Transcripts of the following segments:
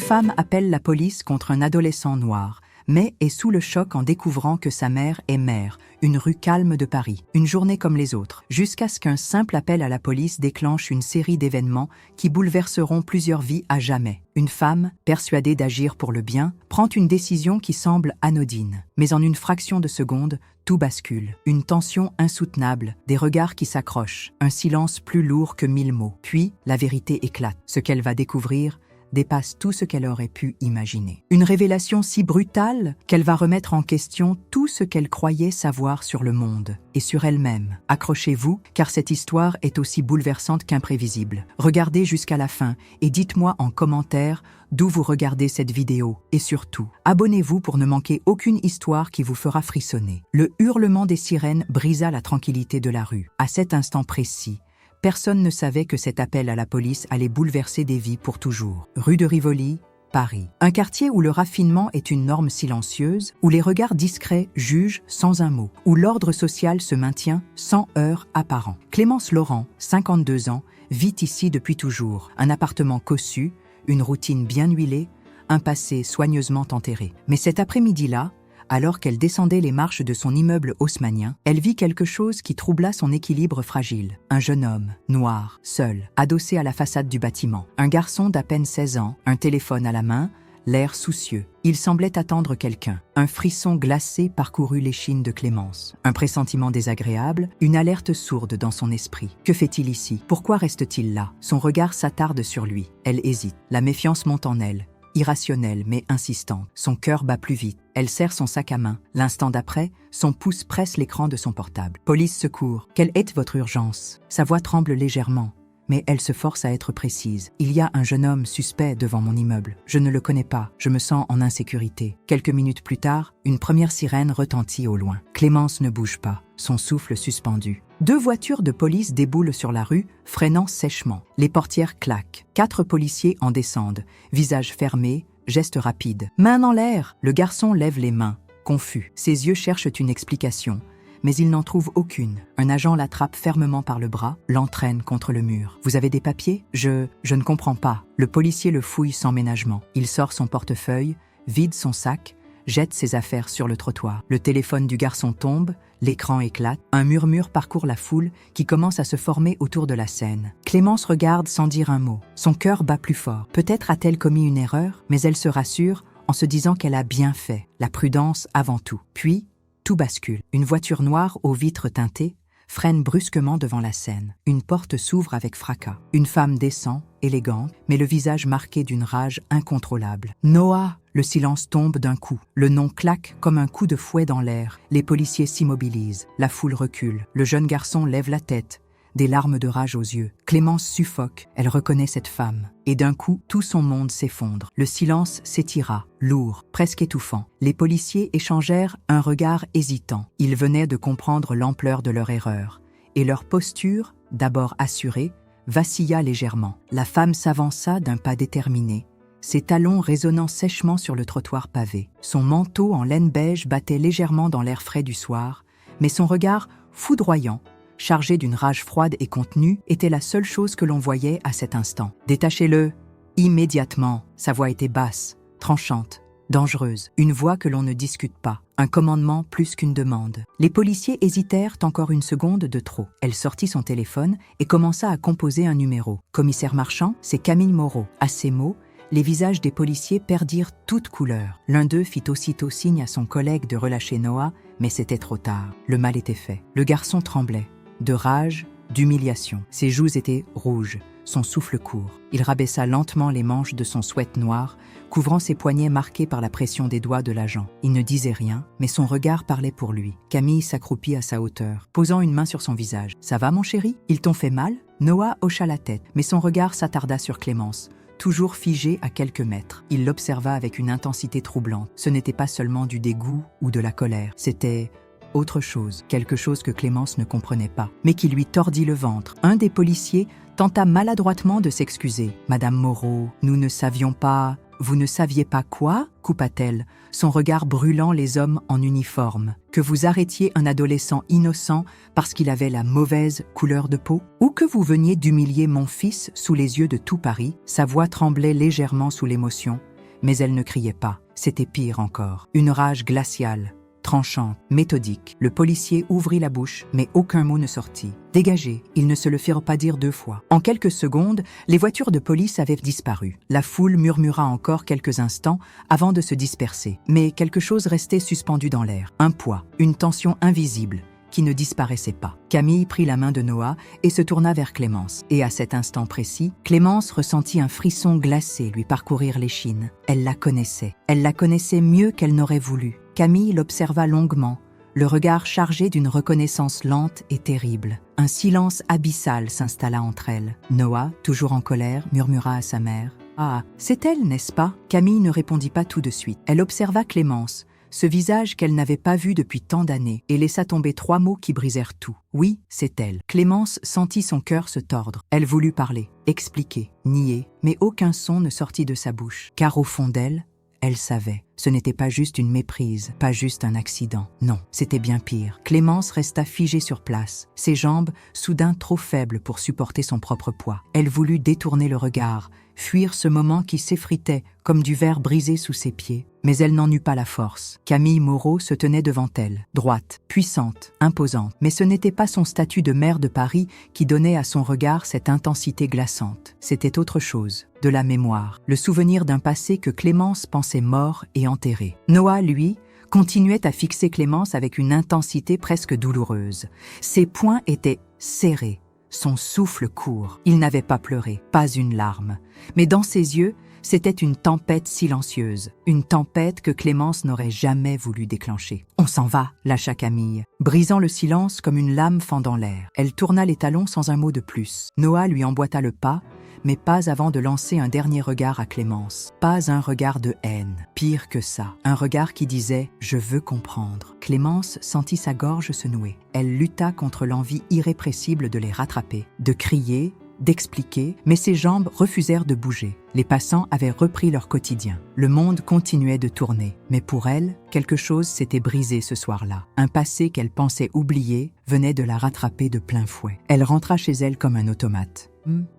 femme appelle la police contre un adolescent noir, mais est sous le choc en découvrant que sa mère est maire, une rue calme de Paris, une journée comme les autres, jusqu'à ce qu'un simple appel à la police déclenche une série d'événements qui bouleverseront plusieurs vies à jamais. Une femme, persuadée d'agir pour le bien, prend une décision qui semble anodine. Mais en une fraction de seconde, tout bascule. Une tension insoutenable, des regards qui s'accrochent, un silence plus lourd que 1000 mots. Puis, la vérité éclate. Ce qu'elle va découvrir dépasse tout ce qu'elle aurait pu imaginer. Une révélation si brutale qu'elle va remettre en question tout ce qu'elle croyait savoir sur le monde et sur elle-même. Accrochez-vous, car cette histoire est aussi bouleversante qu'imprévisible. Regardez jusqu'à la fin et dites-moi en commentaire d'où vous regardez cette vidéo. Et surtout, abonnez-vous pour ne manquer aucune histoire qui vous fera frissonner. Le hurlement des sirènes brisa la tranquillité de la rue. À cet instant précis, personne ne savait que cet appel à la police allait bouleverser des vies pour toujours. Rue de Rivoli, Paris. Un quartier où le raffinement est une norme silencieuse, où les regards discrets jugent sans un mot, où l'ordre social se maintient sans heurts apparents. Clémence Laurent, 52 ans, vit ici depuis toujours. Un appartement cossu, une routine bien huilée, un passé soigneusement enterré. Mais cet après-midi-là, alors qu'elle descendait les marches de son immeuble haussmannien, elle vit quelque chose qui troubla son équilibre fragile. Un jeune homme, noir, seul, adossé à la façade du bâtiment. Un garçon d'à peine 16 ans, un téléphone à la main, l'air soucieux. Il semblait attendre quelqu'un. Un frisson glacé parcourut l'échine de Clémence. Un pressentiment désagréable, une alerte sourde dans son esprit. Que fait-il ici? Pourquoi reste-t-il là? Son regard s'attarde sur lui. Elle hésite. La méfiance monte en elle. Irrationnelle mais insistante. Son cœur bat plus vite. Elle serre son sac à main. L'instant d'après, son pouce presse l'écran de son portable. Police, secours. Quelle est votre urgence? Sa voix tremble légèrement, mais elle se force à être précise. Il y a un jeune homme suspect devant mon immeuble. Je ne le connais pas. Je me sens en insécurité. Quelques minutes plus tard, une première sirène retentit au loin. Clémence ne bouge pas, son souffle suspendu. 2 voitures de police déboulent sur la rue, freinant sèchement. Les portières claquent. 4 policiers en descendent, visage fermé, gestes rapides. Main en l'air, le garçon lève les mains, confus. Ses yeux cherchent une explication, mais il n'en trouve aucune. Un agent l'attrape fermement par le bras, l'entraîne contre le mur. « Vous avez des papiers ? Je ne comprends pas. » Le policier le fouille sans ménagement. Il sort son portefeuille, vide son sac, jette ses affaires sur le trottoir. Le téléphone du garçon tombe, l'écran éclate, un murmure parcourt la foule qui commence à se former autour de la scène. Clémence regarde sans dire un mot. Son cœur bat plus fort. Peut-être a-t-elle commis une erreur, mais elle se rassure en se disant qu'elle a bien fait. La prudence avant tout. Puis, tout bascule. Une voiture noire aux vitres teintées freine brusquement devant la scène. Une porte s'ouvre avec fracas. Une femme descend, élégante, mais le visage marqué d'une rage incontrôlable. « Noah !» Le silence tombe d'un coup. Le nom claque comme un coup de fouet dans l'air. Les policiers s'immobilisent. La foule recule. Le jeune garçon lève la tête, des larmes de rage aux yeux. Clémence suffoque. Elle reconnaît cette femme. Et d'un coup, tout son monde s'effondre. Le silence s'étira, lourd, presque étouffant. Les policiers échangèrent un regard hésitant. Ils venaient de comprendre l'ampleur de leur erreur. Et leur posture, d'abord assurée, vacilla légèrement. La femme s'avança d'un pas déterminé, ses talons résonnant sèchement sur le trottoir pavé. Son manteau en laine beige battait légèrement dans l'air frais du soir, mais son regard foudroyant, chargé d'une rage froide et contenue, était la seule chose que l'on voyait à cet instant. « Détachez-le !» Immédiatement, sa voix était basse, tranchante, dangereuse, une voix que l'on ne discute pas, un commandement plus qu'une demande. Les policiers hésitèrent encore une seconde de trop. Elle sortit son téléphone et commença à composer un numéro. « Commissaire Marchand, c'est Camille Moreau. » À ces mots, les visages des policiers perdirent toute couleur. L'un d'eux fit aussitôt signe à son collègue de relâcher Noah, mais c'était trop tard. Le mal était fait. Le garçon tremblait, de rage, d'humiliation. Ses joues étaient rouges, son souffle court. Il rabaissa lentement les manches de son sweat noir, couvrant ses poignets marqués par la pression des doigts de l'agent. Il ne disait rien, mais son regard parlait pour lui. Camille s'accroupit à sa hauteur, posant une main sur son visage. « Ça va, mon chéri? Ils t'ont fait mal ?» Noah hocha la tête, mais son regard s'attarda sur Clémence, toujours figée à quelques mètres. Il l'observa avec une intensité troublante. Ce n'était pas seulement du dégoût ou de la colère, c'était autre chose, quelque chose que Clémence ne comprenait pas, mais qui lui tordit le ventre. Un des policiers tenta maladroitement de s'excuser. « Madame Moreau, nous ne savions pas... » « Vous ne saviez pas quoi ?» coupa-t-elle, son regard brûlant les hommes en uniforme. « Que vous arrêtiez un adolescent innocent parce qu'il avait la mauvaise couleur de peau ? Ou que vous veniez d'humilier mon fils sous les yeux de tout Paris ?» Sa voix tremblait légèrement sous l'émotion, Mais elle ne criait pas. C'était pire encore. Une rage glaciale, tranchante, méthodique. Le policier ouvrit la bouche, mais aucun mot ne sortit. Dégagez, ils ne se le firent pas dire 2 fois. En quelques secondes, les voitures de police avaient disparu. La foule murmura encore quelques instants avant de se disperser. Mais quelque chose restait suspendu dans l'air. Un poids, une tension invisible, qui ne disparaissait pas. Camille prit la main de Noah et se tourna vers Clémence. Et à cet instant précis, Clémence ressentit un frisson glacé lui parcourir l'échine. Elle la connaissait. Elle la connaissait mieux qu'elle n'aurait voulu. Camille l'observa longuement, le regard chargé d'une reconnaissance lente et terrible. Un silence abyssal s'installa entre elles. Noah, toujours en colère, murmura à sa mère. « Ah, c'est elle, n'est-ce pas ?» Camille ne répondit pas tout de suite. Elle observa Clémence, ce visage qu'elle n'avait pas vu depuis tant d'années, et laissa tomber 3 mots qui brisèrent tout. Oui, c'est elle. Clémence sentit son cœur se tordre. Elle voulut parler, expliquer, nier, mais aucun son ne sortit de sa bouche, car au fond d'elle, elle savait. Ce n'était pas juste une méprise, pas juste un accident. Non, c'était bien pire. Clémence resta figée sur place, ses jambes soudain trop faibles pour supporter son propre poids. Elle voulut détourner le regard, fuir ce moment qui s'effritait comme du verre brisé sous ses pieds. Mais elle n'en eut pas la force. Camille Moreau se tenait devant elle, droite, puissante, imposante. Mais ce n'était pas son statut de maire de Paris qui donnait à son regard cette intensité glaçante. C'était autre chose, de la mémoire, le souvenir d'un passé que Clémence pensait mort et enterré. Noah, lui, continuait à fixer Clémence avec une intensité presque douloureuse. Ses poings étaient serrés, son souffle court. Il n'avait pas pleuré, pas une larme. Mais dans ses yeux, c'était une tempête silencieuse, une tempête que Clémence n'aurait jamais voulu déclencher. « On s'en va », lâcha Camille, brisant le silence comme une lame fendant l'air. Elle tourna les talons sans un mot de plus. Noah lui emboîta le pas, mais pas avant de lancer un dernier regard à Clémence. Pas un regard de haine, pire que ça. Un regard qui disait « Je veux comprendre ». Clémence sentit sa gorge se nouer. Elle lutta contre l'envie irrépressible de les rattraper, de crier, d'expliquer, mais ses jambes refusèrent de bouger. Les passants avaient repris leur quotidien. Le monde continuait de tourner. Mais pour elle, quelque chose s'était brisé ce soir-là. Un passé qu'elle pensait oublier venait de la rattraper de plein fouet. Elle rentra chez elle comme un automate.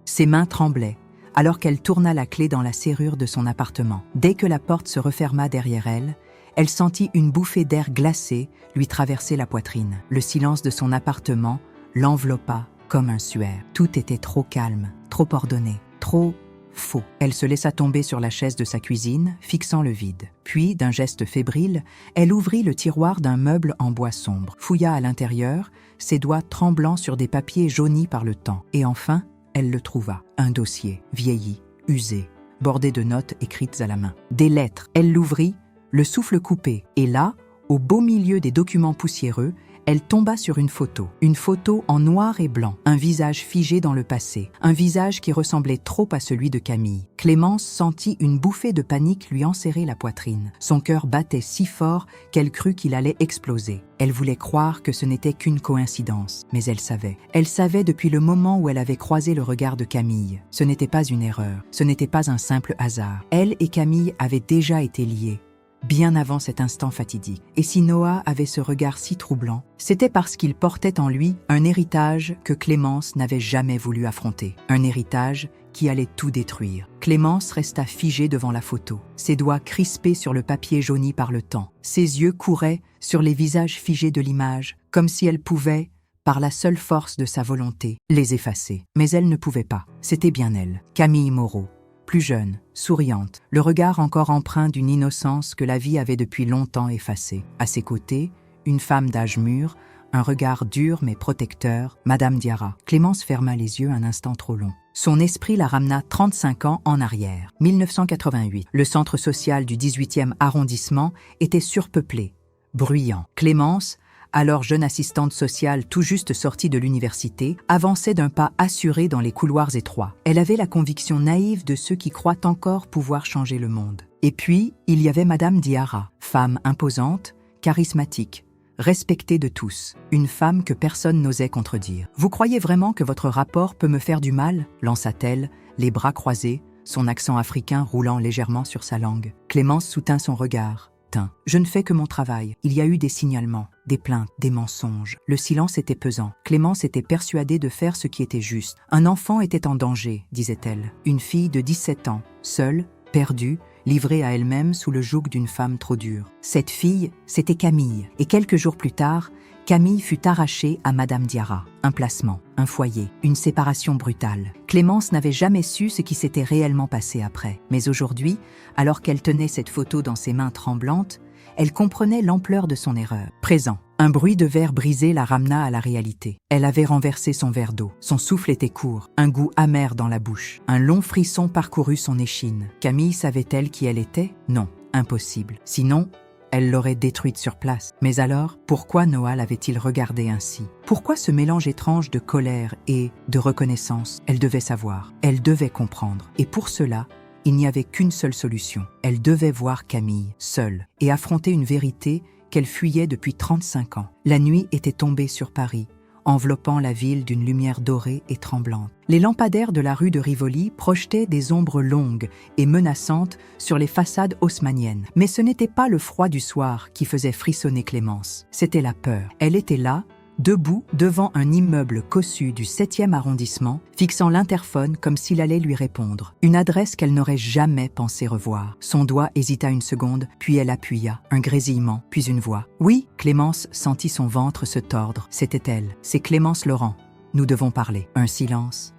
Ses mains tremblaient, alors qu'elle tourna la clé dans la serrure de son appartement. Dès que la porte se referma derrière elle, elle sentit une bouffée d'air glacé lui traverser la poitrine. Le silence de son appartement l'enveloppa comme un suaire. Tout était trop calme, trop ordonné, trop faux. Elle se laissa tomber sur la chaise de sa cuisine, fixant le vide. Puis, d'un geste fébrile, elle ouvrit le tiroir d'un meuble en bois sombre, fouilla à l'intérieur, ses doigts tremblants sur des papiers jaunis par le temps. Et enfin, elle le trouva. Un dossier, vieilli, usé, bordé de notes écrites à la main. Des lettres. Elle l'ouvrit, le souffle coupé. Et là, au beau milieu des documents poussiéreux, elle tomba sur une photo en noir et blanc, un visage figé dans le passé, un visage qui ressemblait trop à celui de Camille. Clémence sentit une bouffée de panique lui enserrer la poitrine. Son cœur battait si fort qu'elle crut qu'il allait exploser. Elle voulait croire que ce n'était qu'une coïncidence, mais elle savait. Elle savait depuis le moment où elle avait croisé le regard de Camille. Ce n'était pas une erreur, ce n'était pas un simple hasard. Elle et Camille avaient déjà été liées, bien avant cet instant fatidique. Et si Noah avait ce regard si troublant, c'était parce qu'il portait en lui un héritage que Clémence n'avait jamais voulu affronter. Un héritage qui allait tout détruire. Clémence resta figée devant la photo, ses doigts crispés sur le papier jauni par le temps. Ses yeux couraient sur les visages figés de l'image, comme si elle pouvait, par la seule force de sa volonté, les effacer. Mais elle ne pouvait pas. C'était bien elle, Camille Moreau. Plus jeune, souriante, le regard encore empreint d'une innocence que la vie avait depuis longtemps effacée. À ses côtés, une femme d'âge mûr, un regard dur mais protecteur, Madame Diarra. Clémence ferma les yeux un instant trop long. Son esprit la ramena 35 ans en arrière. 1988. Le centre social du 18e arrondissement était surpeuplé, bruyant. Clémence, alors jeune assistante sociale tout juste sortie de l'université, avançait d'un pas assuré dans les couloirs étroits. Elle avait la conviction naïve de ceux qui croient encore pouvoir changer le monde. Et puis, il y avait Madame Diarra, femme imposante, charismatique, respectée de tous, une femme que personne n'osait contredire. « Vous croyez vraiment que votre rapport peut me faire du mal ?» lança-t-elle, les bras croisés, son accent africain roulant légèrement sur sa langue. Clémence soutint son regard. « Je ne fais que mon travail. Il y a eu des signalements, des plaintes, des mensonges. Le silence était pesant. Clémence était persuadée de faire ce qui était juste. Un enfant était en danger, disait-elle. Une fille de 17 ans, seule, perdue, livrée à elle-même sous le joug d'une femme trop dure. Cette fille, c'était Camille, et quelques jours plus tard, Camille fut arrachée à Madame Diarra. Un placement, un foyer, une séparation brutale. Clémence n'avait jamais su ce qui s'était réellement passé après. Mais aujourd'hui, alors qu'elle tenait cette photo dans ses mains tremblantes, elle comprenait l'ampleur de son erreur. Présent, un bruit de verre brisé la ramena à la réalité. Elle avait renversé son verre d'eau. Son souffle était court, un goût amer dans la bouche. Un long frisson parcourut son échine. Camille savait-elle qui elle était? Non, impossible. Sinon, elle l'aurait détruite sur place. Mais alors, pourquoi Noah l'avait-il regardée ainsi? Pourquoi ce mélange étrange de colère et de reconnaissance? Elle devait savoir, elle devait comprendre. Et pour cela, il n'y avait qu'une seule solution. Elle devait voir Camille, seule, et affronter une vérité qu'elle fuyait depuis 35 ans. La nuit était tombée sur Paris, enveloppant la ville d'une lumière dorée et tremblante. Les lampadaires de la rue de Rivoli projetaient des ombres longues et menaçantes sur les façades haussmanniennes. Mais ce n'était pas le froid du soir qui faisait frissonner Clémence, c'était la peur. Elle était là, debout devant un immeuble cossu du 7e arrondissement, fixant l'interphone comme s'il allait lui répondre. Une adresse qu'elle n'aurait jamais pensé revoir. Son doigt hésita une seconde, puis elle appuya. Un grésillement, puis une voix. Oui, Clémence sentit son ventre se tordre. C'était elle. C'est Clémence Laurent. Nous devons parler. Un silence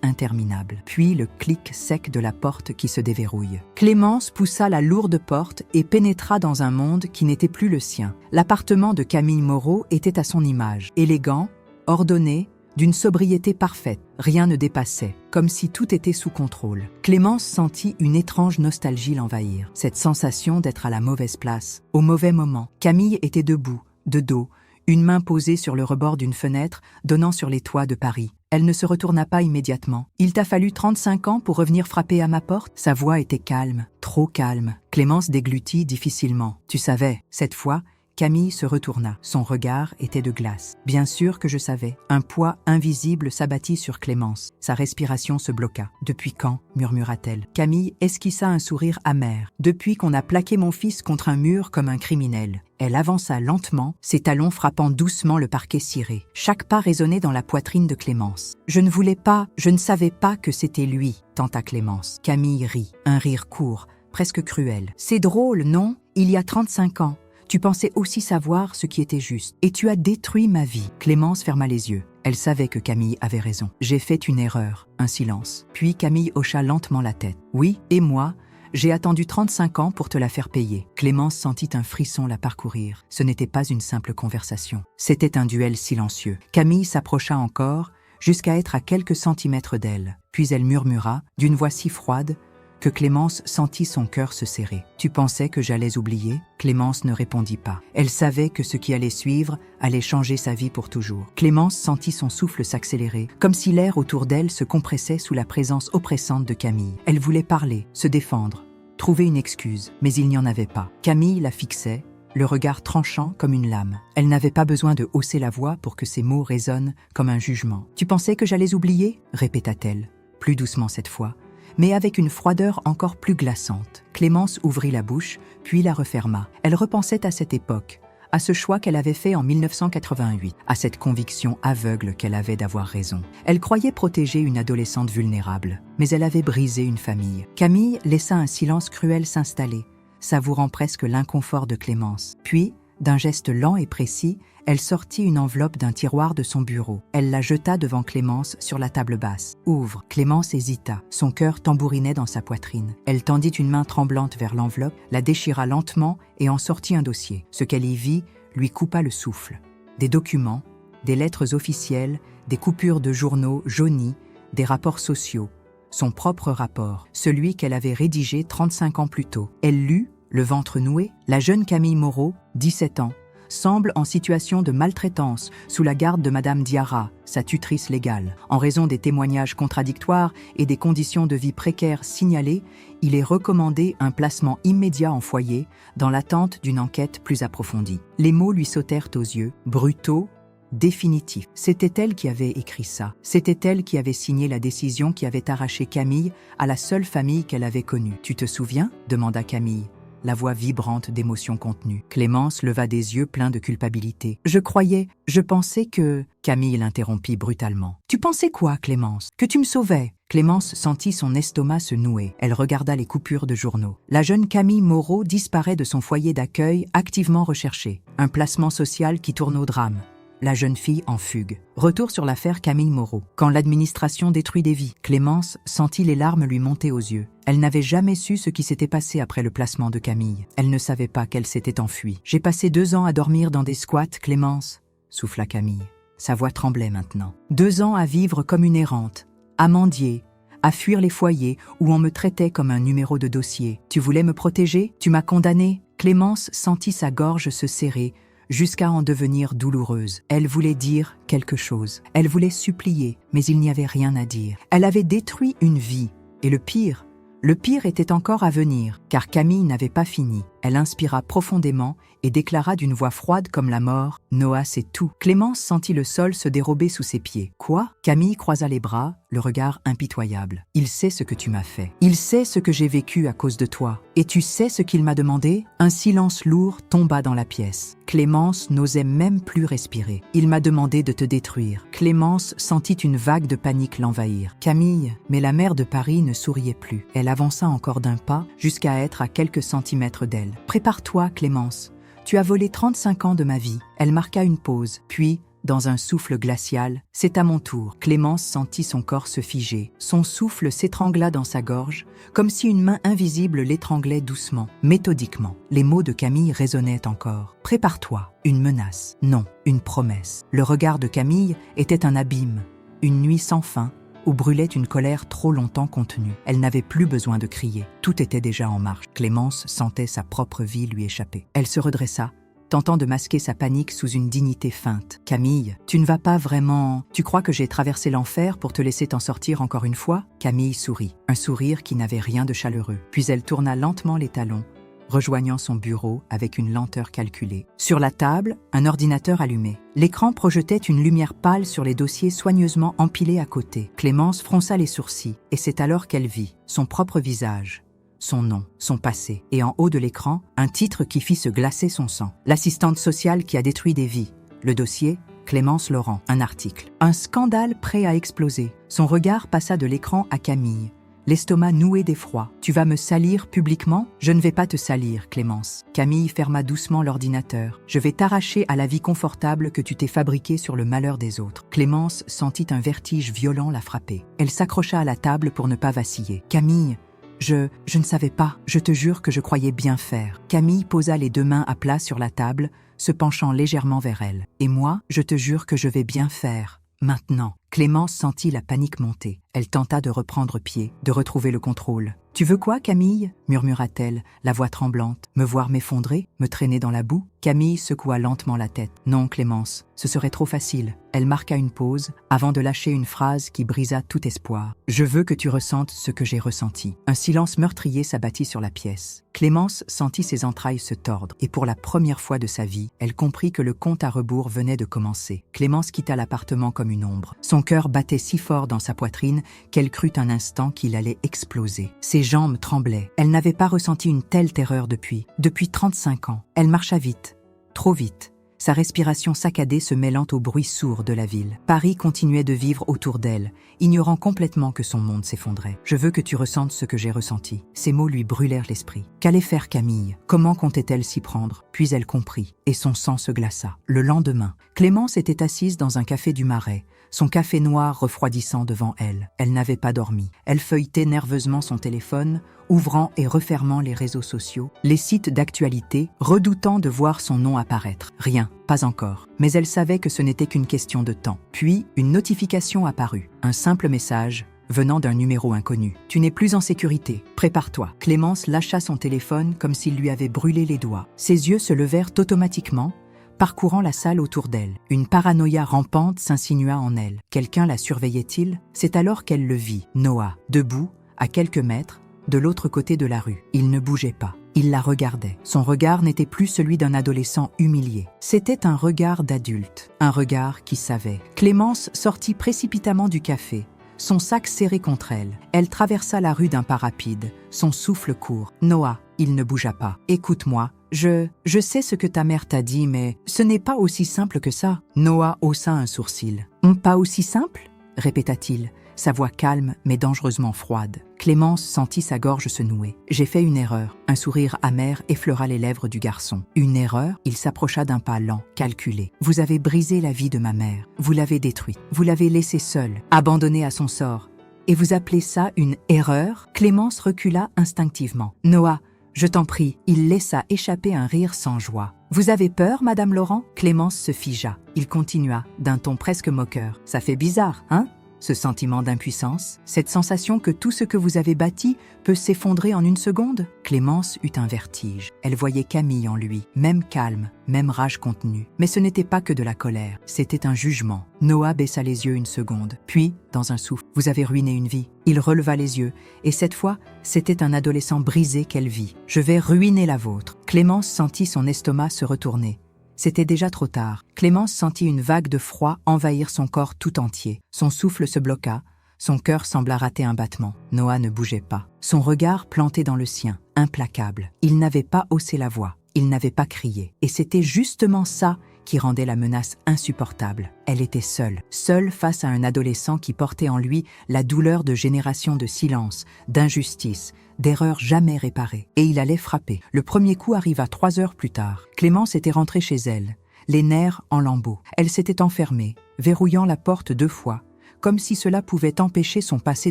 interminable. Puis le clic sec de la porte qui se déverrouille. Clémence poussa la lourde porte et pénétra dans un monde qui n'était plus le sien. L'appartement de Camille Moreau était à son image. Élégant, ordonné, d'une sobriété parfaite. Rien ne dépassait, comme si tout était sous contrôle. Clémence sentit une étrange nostalgie l'envahir. Cette sensation d'être à la mauvaise place, au mauvais moment. Camille était debout, de dos, une main posée sur le rebord d'une fenêtre donnant sur les toits de Paris. Elle ne se retourna pas immédiatement. « Il t'a fallu 35 ans pour revenir frapper à ma porte ?» Sa voix était calme, trop calme. Clémence déglutit difficilement. « Tu savais, cette fois, Camille se retourna. Son regard était de glace. Bien sûr que je savais. Un poids invisible s'abattit sur Clémence. Sa respiration se bloqua. « Depuis quand ?» murmura-t-elle. Camille esquissa un sourire amer. « Depuis qu'on a plaqué mon fils contre un mur comme un criminel. » Elle avança lentement, ses talons frappant doucement le parquet ciré. Chaque pas résonnait dans la poitrine de Clémence. « Je ne savais pas que c'était lui, » tenta Clémence. Camille rit, un rire court, presque cruel. « C'est drôle, non? Il y a 35 ans. Tu pensais aussi savoir ce qui était juste. Et tu as détruit ma vie. » Clémence ferma les yeux. Elle savait que Camille avait raison. « J'ai fait une erreur. » Un silence. Puis Camille hocha lentement la tête. « Oui, et moi, j'ai attendu 35 ans pour te la faire payer. » Clémence sentit un frisson la parcourir. Ce n'était pas une simple conversation. C'était un duel silencieux. Camille s'approcha encore, jusqu'à être à quelques centimètres d'elle. Puis elle murmura, d'une voix si froide, que Clémence sentit son cœur se serrer. « Tu pensais que j'allais oublier ?» Clémence ne répondit pas. Elle savait que ce qui allait suivre allait changer sa vie pour toujours. Clémence sentit son souffle s'accélérer, comme si l'air autour d'elle se compressait sous la présence oppressante de Camille. Elle voulait parler, se défendre, trouver une excuse, mais il n'y en avait pas. Camille la fixait, le regard tranchant comme une lame. Elle n'avait pas besoin de hausser la voix pour que ses mots résonnent comme un jugement. « Tu pensais que j'allais oublier ?» répéta-t-elle, plus doucement cette fois, mais avec une froideur encore plus glaçante. Clémence ouvrit la bouche, puis la referma. Elle repensait à cette époque, à ce choix qu'elle avait fait en 1988, à cette conviction aveugle qu'elle avait d'avoir raison. Elle croyait protéger une adolescente vulnérable, mais elle avait brisé une famille. Camille laissa un silence cruel s'installer, savourant presque l'inconfort de Clémence. Puis, d'un geste lent et précis, elle sortit une enveloppe d'un tiroir de son bureau. Elle la jeta devant Clémence sur la table basse. « Ouvre !» Clémence hésita. Son cœur tambourinait dans sa poitrine. Elle tendit une main tremblante vers l'enveloppe, la déchira lentement et en sortit un dossier. Ce qu'elle y vit lui coupa le souffle. Des documents, des lettres officielles, des coupures de journaux jaunis, des rapports sociaux. Son propre rapport, celui qu'elle avait rédigé 35 ans plus tôt. Elle lut, le ventre noué, la jeune Camille Moreau, 17 ans, semble en situation de maltraitance sous la garde de Madame Diarra, sa tutrice légale. En raison des témoignages contradictoires et des conditions de vie précaires signalées, il est recommandé un placement immédiat en foyer dans l'attente d'une enquête plus approfondie. Les mots lui sautèrent aux yeux, brutaux, définitifs. C'était elle qui avait écrit ça. C'était elle qui avait signé la décision qui avait arraché Camille à la seule famille qu'elle avait connue. « Tu te souviens ?» demanda Camille. la voix vibrante d'émotions contenues. Clémence leva des yeux pleins de culpabilité. Je pensais que... Camille l'interrompit brutalement. Tu pensais quoi, Clémence? Que tu me sauvais? Clémence sentit son estomac se nouer. Elle regarda les coupures de journaux. La jeune Camille Moreau disparaît de son foyer d'accueil activement recherché. Un placement social qui tourne au drame. La jeune fille en fugue. Retour sur l'affaire Camille Moreau. Quand l'administration détruit des vies, Clémence sentit les larmes lui monter aux yeux. Elle n'avait jamais su ce qui s'était passé après le placement de Camille. Elle ne savait pas qu'elle s'était enfuie. J'ai passé 2 ans à dormir dans des squats, Clémence, souffla Camille. Sa voix tremblait maintenant. 2 ans à vivre comme une errante, à mendier, à fuir les foyers où on me traitait comme un numéro de dossier. Tu voulais me protéger? Tu m'as condamnée? Clémence sentit sa gorge se serrer, jusqu'à en devenir douloureuse. Elle voulait dire quelque chose. Elle voulait supplier, mais il n'y avait rien à dire. Elle avait détruit une vie. Et le pire était encore à venir, car Camille n'avait pas fini. Elle inspira profondément et déclara d'une voix froide comme la mort « Noah, c'est tout ». Clémence sentit le sol se dérober sous ses pieds. « Quoi ?» Camille croisa les bras, le regard impitoyable. « Il sait ce que tu m'as fait. Il sait ce que j'ai vécu à cause de toi. Et tu sais ce qu'il m'a demandé ?» Un silence lourd tomba dans la pièce. Clémence n'osait même plus respirer. « Il m'a demandé de te détruire. » Clémence sentit une vague de panique l'envahir. « Camille !» Mais la mère de Paris ne souriait plus. Elle avança encore d'un pas jusqu'à être à quelques centimètres d'elle. « Prépare-toi, Clémence. Tu as volé 35 ans de ma vie. » Elle marqua une pause, puis, dans un souffle glacial, « C'est à mon tour. » Clémence sentit son corps se figer. Son souffle s'étrangla dans sa gorge, comme si une main invisible l'étranglait doucement, méthodiquement. Les mots de Camille résonnaient encore. « Prépare-toi. » Une menace. Non, une promesse. Le regard de Camille était un abîme, une nuit sans fin, où brûlait une colère trop longtemps contenue. Elle n'avait plus besoin de crier. Tout était déjà en marche. Clémence sentait sa propre vie lui échapper. Elle se redressa, tentant de masquer sa panique sous une dignité feinte. « Camille, tu ne vas pas vraiment... Tu crois que j'ai traversé l'enfer pour te laisser t'en sortir encore une fois ?» Camille sourit, un sourire qui n'avait rien de chaleureux. Puis elle tourna lentement les talons, rejoignant son bureau avec une lenteur calculée. Sur la table, un ordinateur allumé. L'écran projetait une lumière pâle sur les dossiers soigneusement empilés à côté. Clémence fronça les sourcils, et c'est alors qu'elle vit son propre visage, son nom, son passé, et en haut de l'écran, un titre qui fit se glacer son sang. L'assistante sociale qui a détruit des vies. Le dossier, Clémence Laurent. Un article. Un scandale prêt à exploser. Son regard passa de l'écran à Camille, l'estomac noué d'effroi. « Tu vas me salir publiquement ?»« Je ne vais pas te salir, Clémence. » Camille ferma doucement l'ordinateur. « Je vais t'arracher à la vie confortable que tu t'es fabriquée sur le malheur des autres. » Clémence sentit un vertige violent la frapper. Elle s'accrocha à la table pour ne pas vaciller. « Camille, je ne savais pas. Je te jure que je croyais bien faire. » Camille posa les 2 mains à plat sur la table, se penchant légèrement vers elle. « Et moi, je te jure que je vais bien faire. Maintenant. » Clémence sentit la panique monter. Elle tenta de reprendre pied, de retrouver le contrôle. « Tu veux quoi, Camille ?» murmura-t-elle, la voix tremblante. « Me voir m'effondrer, me traîner dans la boue ?» Camille secoua lentement la tête. « Non, Clémence, ce serait trop facile. » Elle marqua une pause, avant de lâcher une phrase qui brisa tout espoir. « Je veux que tu ressentes ce que j'ai ressenti. » Un silence meurtrier s'abattit sur la pièce. Clémence sentit ses entrailles se tordre, et pour la première fois de sa vie, elle comprit que le compte à rebours venait de commencer. Clémence quitta l'appartement comme une ombre. Son cœur battait si fort dans sa poitrine qu'elle crut un instant qu'il allait exploser. Ses jambes tremblaient. Elle n'avait pas ressenti une telle terreur depuis 35 ans. Elle marcha vite, trop vite, sa respiration saccadée se mêlant au bruit sourd de la ville. Paris continuait de vivre autour d'elle, ignorant complètement que son monde s'effondrait. « Je veux que tu ressentes ce que j'ai ressenti. » Ces mots lui brûlèrent l'esprit. Qu'allait faire Camille? Comment comptait-elle s'y prendre? Puis elle comprit, et son sang se glaça. Le lendemain, Clémence était assise dans un café du Marais, son café noir refroidissant devant elle. Elle n'avait pas dormi. Elle feuilletait nerveusement son téléphone, ouvrant et refermant les réseaux sociaux, les sites d'actualité, redoutant de voir son nom apparaître. Rien, pas encore. Mais elle savait que ce n'était qu'une question de temps. Puis, une notification apparut. Un simple message venant d'un numéro inconnu. « Tu n'es plus en sécurité. Prépare-toi. » Clémence lâcha son téléphone comme s'il lui avait brûlé les doigts. Ses yeux se levèrent automatiquement, parcourant la salle autour d'elle. Une paranoïa rampante s'insinua en elle. Quelqu'un la surveillait-il? C'est alors qu'elle le vit. Noah, debout, à quelques mètres, de l'autre côté de la rue. Il ne bougeait pas. Il la regardait. Son regard n'était plus celui d'un adolescent humilié. C'était un regard d'adulte. Un regard qui savait. Clémence sortit précipitamment du café, son sac serré contre elle. Elle traversa la rue d'un pas rapide, son souffle court. « Noah, Il ne bougea pas. « Écoute-moi, je sais ce que ta mère t'a dit, mais ce n'est pas aussi simple que ça. » Noah haussa un sourcil. « Pas aussi simple ?» répéta-t-il, sa voix calme mais dangereusement froide. Clémence sentit sa gorge se nouer. « J'ai fait une erreur. » Un sourire amer effleura les lèvres du garçon. « Une erreur ?» Il s'approcha d'un pas lent, calculé. « Vous avez brisé la vie de ma mère. Vous l'avez détruite. Vous l'avez laissée seule, abandonnée à son sort. Et vous appelez ça une erreur ?» Clémence recula instinctivement. « Noah, je t'en prie. » Il laissa échapper un rire sans joie. « Vous avez peur, Madame Laurent ?» Clémence se figea. Il continua, d'un ton presque moqueur. « Ça fait bizarre, hein ? Ce sentiment d'impuissance, cette sensation que tout ce que vous avez bâti peut s'effondrer en une seconde ?» Clémence eut un vertige. Elle voyait Camille en lui, même calme, même rage contenue. Mais ce n'était pas que de la colère, c'était un jugement. Noah baissa les yeux une seconde, puis, dans un souffle, « Vous avez ruiné une vie. » Il releva les yeux, et cette fois, c'était un adolescent brisé qu'elle vit. « Je vais ruiner la vôtre. » Clémence sentit son estomac se retourner. C'était déjà trop tard. Clémence sentit une vague de froid envahir son corps tout entier. Son souffle se bloqua, son cœur sembla rater un battement. Noah ne bougeait pas. Son regard planté dans le sien, implacable. Il n'avait pas haussé la voix, il n'avait pas crié. Et c'était justement ça qui rendait la menace insupportable. Elle était seule face à un adolescent qui portait en lui la douleur de générations de silence, d'injustice, d'erreurs jamais réparées. Et il allait frapper. Le premier coup arriva 3 heures plus tard. Clémence était rentrée chez elle, les nerfs en lambeaux. Elle s'était enfermée, verrouillant la porte 2 fois, comme si cela pouvait empêcher son passé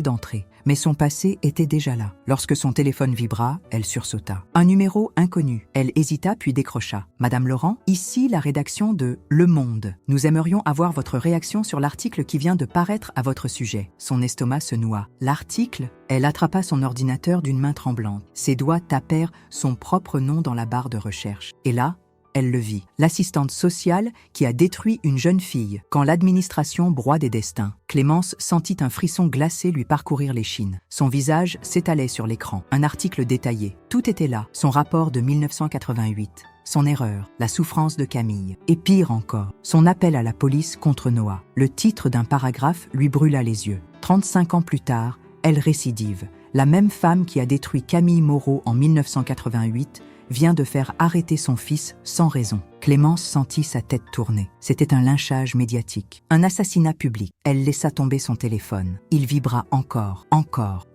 d'entrer. Mais son passé était déjà là. Lorsque son téléphone vibra, elle sursauta. Un numéro inconnu. Elle hésita puis décrocha. « Madame Laurent, ici la rédaction de Le Monde. Nous aimerions avoir votre réaction sur l'article qui vient de paraître à votre sujet. » Son estomac se noua. L'article? Elle attrapa son ordinateur d'une main tremblante. Ses doigts tapèrent son propre nom dans la barre de recherche. Et là, elle le vit. L'assistante sociale qui a détruit une jeune fille quand l'administration broie des destins. Clémence sentit un frisson glacé lui parcourir l'échine. Son visage s'étalait sur l'écran. Un article détaillé. Tout était là. Son rapport de 1988. Son erreur, la souffrance de Camille. Et pire encore, son appel à la police contre Noah. Le titre d'un paragraphe lui brûla les yeux. 35 ans plus tard, elle récidive. La même femme qui a détruit Camille Moreau en 1988 vient de faire arrêter son fils sans raison. Clémence sentit sa tête tourner. C'était un lynchage médiatique, un assassinat public. Elle laissa tomber son téléphone. Il vibra encore.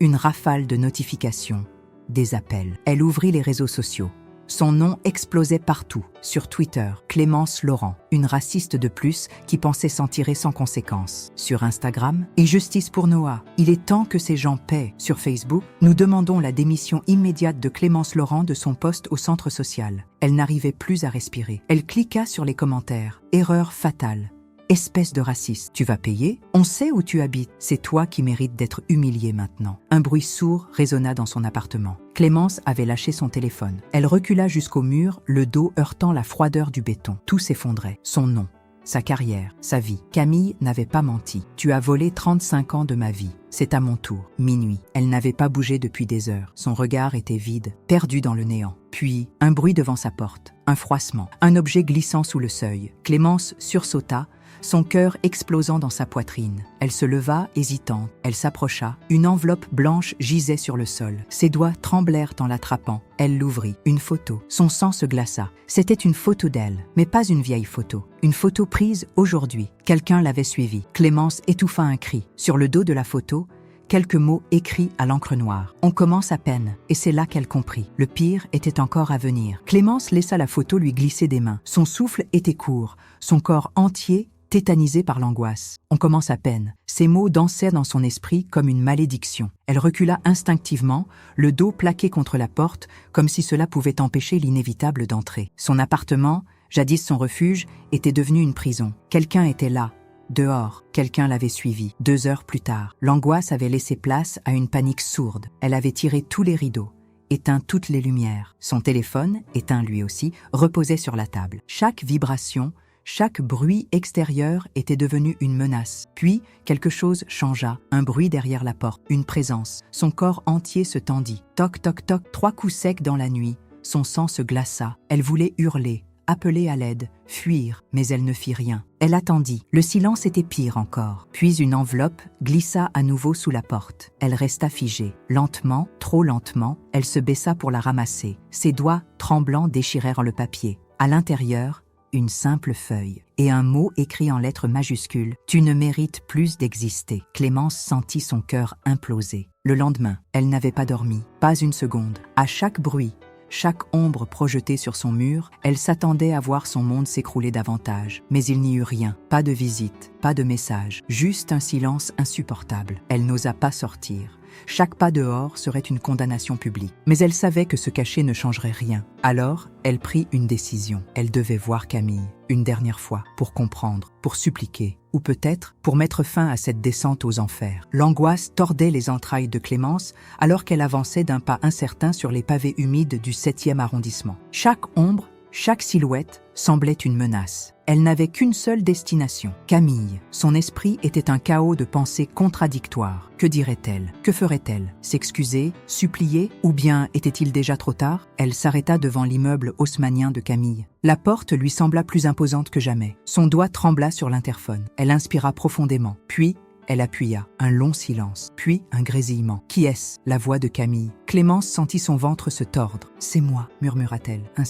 Une rafale de notifications, des appels. Elle ouvrit les réseaux sociaux. Son nom explosait partout. Sur Twitter, Clémence Laurent, une raciste de plus qui pensait s'en tirer sans conséquence. Sur Instagram, et justice pour Noah. Il est temps que ces gens paient. Sur Facebook, nous demandons la démission immédiate de Clémence Laurent de son poste au centre social. Elle n'arrivait plus à respirer. Elle cliqua sur les commentaires. Erreur fatale. Espèce de raciste, tu vas payer? On sait où tu habites. C'est toi qui mérites d'être humilié maintenant. Un bruit sourd résonna dans son appartement. Clémence avait lâché son téléphone. Elle recula jusqu'au mur, le dos heurtant la froideur du béton. Tout s'effondrait. Son nom, sa carrière, sa vie. Camille n'avait pas menti. Tu as volé 35 ans de ma vie. C'est à mon tour. Minuit. Elle n'avait pas bougé depuis des heures. Son regard était vide, perdu dans le néant. Puis, un bruit devant sa porte. Un froissement. Un objet glissant sous le seuil. Clémence sursauta, son cœur explosant dans sa poitrine. Elle se leva, hésitante. Elle s'approcha. Une enveloppe blanche gisait sur le sol. Ses doigts tremblèrent en l'attrapant. Elle l'ouvrit. Une photo. Son sang se glaça. C'était une photo d'elle, mais pas une vieille photo. Une photo prise aujourd'hui. Quelqu'un l'avait suivie. Clémence étouffa un cri. Sur le dos de la photo, quelques mots écrits à l'encre noire. On commence à peine, et c'est là qu'elle comprit. Le pire était encore à venir. Clémence laissa la photo lui glisser des mains. Son souffle était court, son corps entier tétanisé par l'angoisse. On commence à peine. Ces mots dansaient dans son esprit comme une malédiction. Elle recula instinctivement, le dos plaqué contre la porte, comme si cela pouvait empêcher l'inévitable d'entrer. Son appartement, jadis son refuge, était devenu une prison. Quelqu'un était là. Dehors, quelqu'un l'avait suivi. 2 heures plus tard, l'angoisse avait laissé place à une panique sourde. Elle avait tiré tous les rideaux, éteint toutes les lumières. Son téléphone, éteint lui aussi, reposait sur la table. Chaque vibration, chaque bruit extérieur était devenu une menace. Puis, quelque chose changea. Un bruit derrière la porte, une présence. Son corps entier se tendit. Toc, toc, toc, 3 coups secs dans la nuit. Son sang se glaça. Elle voulait hurler, appeler à l'aide, fuir, mais elle ne fit rien. Elle attendit. Le silence était pire encore. Puis une enveloppe glissa à nouveau sous la porte. Elle resta figée. Lentement, trop lentement, elle se baissa pour la ramasser. Ses doigts, tremblants, déchirèrent le papier. À l'intérieur, une simple feuille et un mot écrit en lettres majuscules. « Tu ne mérites plus d'exister ». Clémence sentit son cœur imploser. Le lendemain, elle n'avait pas dormi, pas une seconde. À chaque bruit, chaque ombre projetée sur son mur, elle s'attendait à voir son monde s'écrouler davantage. Mais il n'y eut rien, pas de visite, pas de message, juste un silence insupportable. Elle n'osa pas sortir. Chaque pas dehors serait une condamnation publique. Mais elle savait que se cacher ne changerait rien. Alors, elle prit une décision. Elle devait voir Camille, une dernière fois, pour comprendre, pour suppliquer, ou peut-être pour mettre fin à cette descente aux enfers. L'angoisse tordait les entrailles de Clémence alors qu'elle avançait d'un pas incertain sur les pavés humides du 7e arrondissement. Chaque ombre, chaque silhouette semblait une menace. Elle n'avait qu'une seule destination, Camille. Son esprit était un chaos de pensées contradictoires. Que dirait-elle? Que ferait-elle? S'excuser? Supplier? Ou bien était-il déjà trop tard? Elle s'arrêta devant l'immeuble haussmannien de Camille. La porte lui sembla plus imposante que jamais. Son doigt trembla sur l'interphone. Elle inspira profondément. Puis, elle appuya. Un long silence, puis un grésillement. Qui est-ce? La voix de Camille. Clémence sentit son ventre se tordre. « C'est moi », murmura-t-elle. Un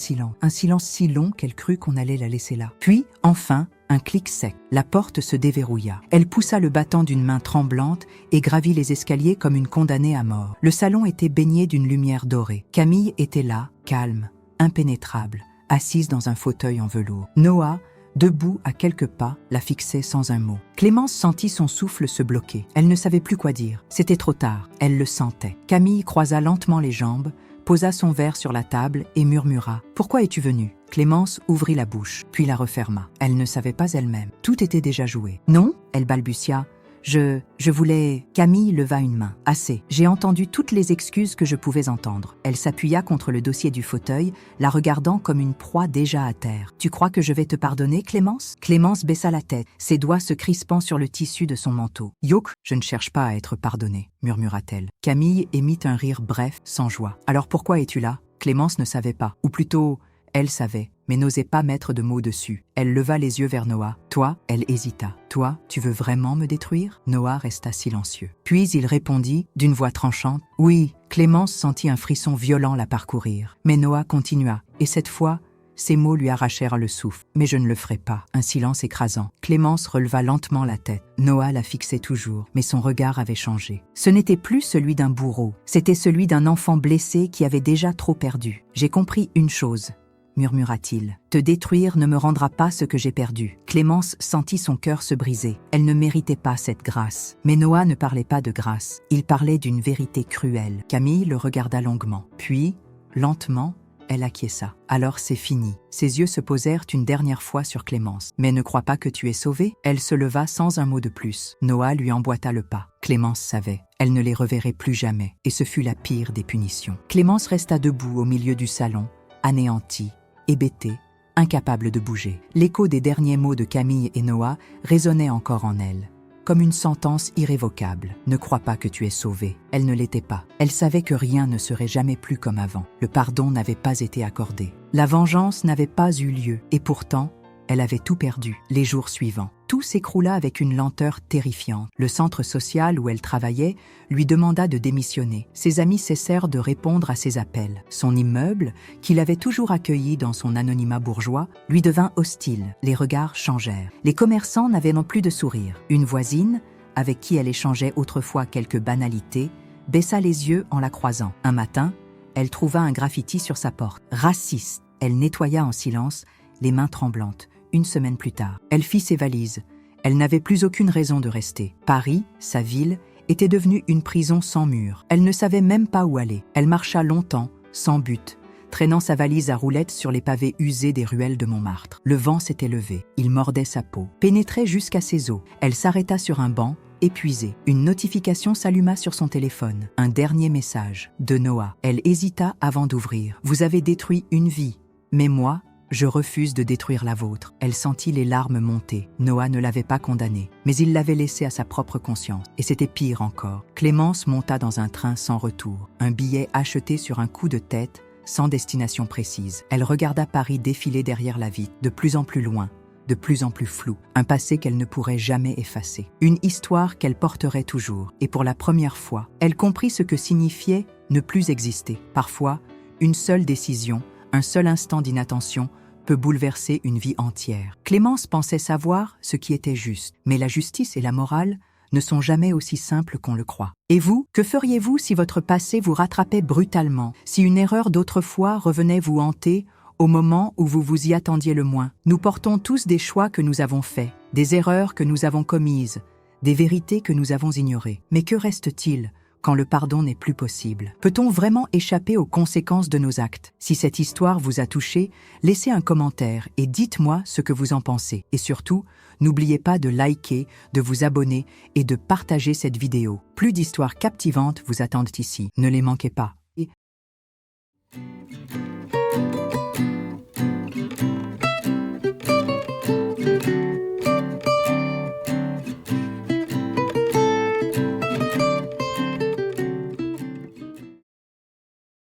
silence si long qu'elle crut qu'on allait la laisser là. Puis, enfin, un clic sec. La porte se déverrouilla. Elle poussa le battant d'une main tremblante et gravit les escaliers comme une condamnée à mort. Le salon était baigné d'une lumière dorée. Camille était là, calme, impénétrable, assise dans un fauteuil en velours. Noah, debout à quelques pas, la fixait sans un mot. Clémence sentit son souffle se bloquer. Elle ne savait plus quoi dire. C'était trop tard. Elle le sentait. Camille croisa lentement les jambes, posa son verre sur la table et murmura « Pourquoi es-tu venue ?» Clémence ouvrit la bouche, puis la referma. Elle ne savait pas elle-même. Tout était déjà joué. « Non ?» elle balbutia. Je voulais... » Camille leva une main. « Assez. J'ai entendu toutes les excuses que je pouvais entendre. » Elle s'appuya contre le dossier du fauteuil, la regardant comme une proie déjà à terre. « Tu crois que je vais te pardonner, Clémence ?» Clémence baissa la tête, ses doigts se crispant sur le tissu de son manteau. « Youk, je ne cherche pas à être pardonnée, » murmura-t-elle. Camille émit un rire bref, sans joie. « Alors pourquoi es-tu là ?» Clémence ne savait pas. Ou plutôt... Elle savait, mais n'osait pas mettre de mots dessus. Elle leva les yeux vers Noah. « Toi ?» Elle hésita. « Toi, tu veux vraiment me détruire ?» Noah resta silencieux. Puis il répondit, d'une voix tranchante. « Oui. » Clémence sentit un frisson violent la parcourir. Mais Noah continua, et cette fois, ses mots lui arrachèrent le souffle. « Mais je ne le ferai pas. » Un silence écrasant. Clémence releva lentement la tête. Noah la fixait toujours, mais son regard avait changé. Ce n'était plus celui d'un bourreau, c'était celui d'un enfant blessé qui avait déjà trop perdu. « J'ai compris une chose. » murmura-t-il. « Te détruire ne me rendra pas ce que j'ai perdu. » Clémence sentit son cœur se briser. Elle ne méritait pas cette grâce. Mais Noah ne parlait pas de grâce. Il parlait d'une vérité cruelle. Camille le regarda longuement. Puis, lentement, elle acquiesça. « Alors c'est fini. » Ses yeux se posèrent une dernière fois sur Clémence. « Mais ne crois pas que tu es sauvée ?» Elle se leva sans un mot de plus. Noah lui emboîta le pas. Clémence savait. Elle ne les reverrait plus jamais. Et ce fut la pire des punitions. Clémence resta debout au milieu du salon, anéantie, hébétée, incapable de bouger. L'écho des derniers mots de Camille et Noah résonnait encore en elle, comme une sentence irrévocable. « Ne crois pas que tu es sauvée. » Elle ne l'était pas. Elle savait que rien ne serait jamais plus comme avant. Le pardon n'avait pas été accordé. La vengeance n'avait pas eu lieu. Et pourtant, elle avait tout perdu. Les jours suivants, tout s'écroula avec une lenteur terrifiante. Le centre social où elle travaillait lui demanda de démissionner. Ses amis cessèrent de répondre à ses appels. Son immeuble, qu'il avait toujours accueilli dans son anonymat bourgeois, lui devint hostile. Les regards changèrent. Les commerçants n'avaient non plus de sourire. Une voisine, avec qui elle échangeait autrefois quelques banalités, baissa les yeux en la croisant. Un matin, elle trouva un graffiti sur sa porte. « Raciste !» Elle nettoya en silence, les mains tremblantes. Une semaine plus tard, elle fit ses valises. Elle n'avait plus aucune raison de rester. Paris, sa ville, était devenue une prison sans mur. Elle ne savait même pas où aller. Elle marcha longtemps, sans but, traînant sa valise à roulettes sur les pavés usés des ruelles de Montmartre. Le vent s'était levé. Il mordait sa peau, pénétrait jusqu'à ses os. Elle s'arrêta sur un banc, épuisée. Une notification s'alluma sur son téléphone. Un dernier message, de Noah. Elle hésita avant d'ouvrir. « Vous avez détruit une vie, mais moi, je refuse de détruire la vôtre. » Elle sentit les larmes monter. Noah ne l'avait pas condamnée, mais il l'avait laissée à sa propre conscience. Et c'était pire encore. Clémence monta dans un train sans retour. Un billet acheté sur un coup de tête, sans destination précise. Elle regarda Paris défiler derrière la vitre, de plus en plus loin, de plus en plus flou, un passé qu'elle ne pourrait jamais effacer. Une histoire qu'elle porterait toujours. Et pour la première fois, elle comprit ce que signifiait ne plus exister. Parfois, une seule décision, un seul instant d'inattention peut bouleverser une vie entière. Clémence pensait savoir ce qui était juste, mais la justice et la morale ne sont jamais aussi simples qu'on le croit. Et vous, que feriez-vous si votre passé vous rattrapait brutalement, si une erreur d'autrefois revenait vous hanter au moment où vous vous y attendiez le moins? Nous portons tous des choix que nous avons faits, des erreurs que nous avons commises, des vérités que nous avons ignorées. Mais que reste-t-il quand le pardon n'est plus possible? Peut-on vraiment échapper aux conséquences de nos actes? Si cette histoire vous a touché, laissez un commentaire et dites-moi ce que vous en pensez. Et surtout, n'oubliez pas de liker, de vous abonner et de partager cette vidéo. Plus d'histoires captivantes vous attendent ici. Ne les manquez pas.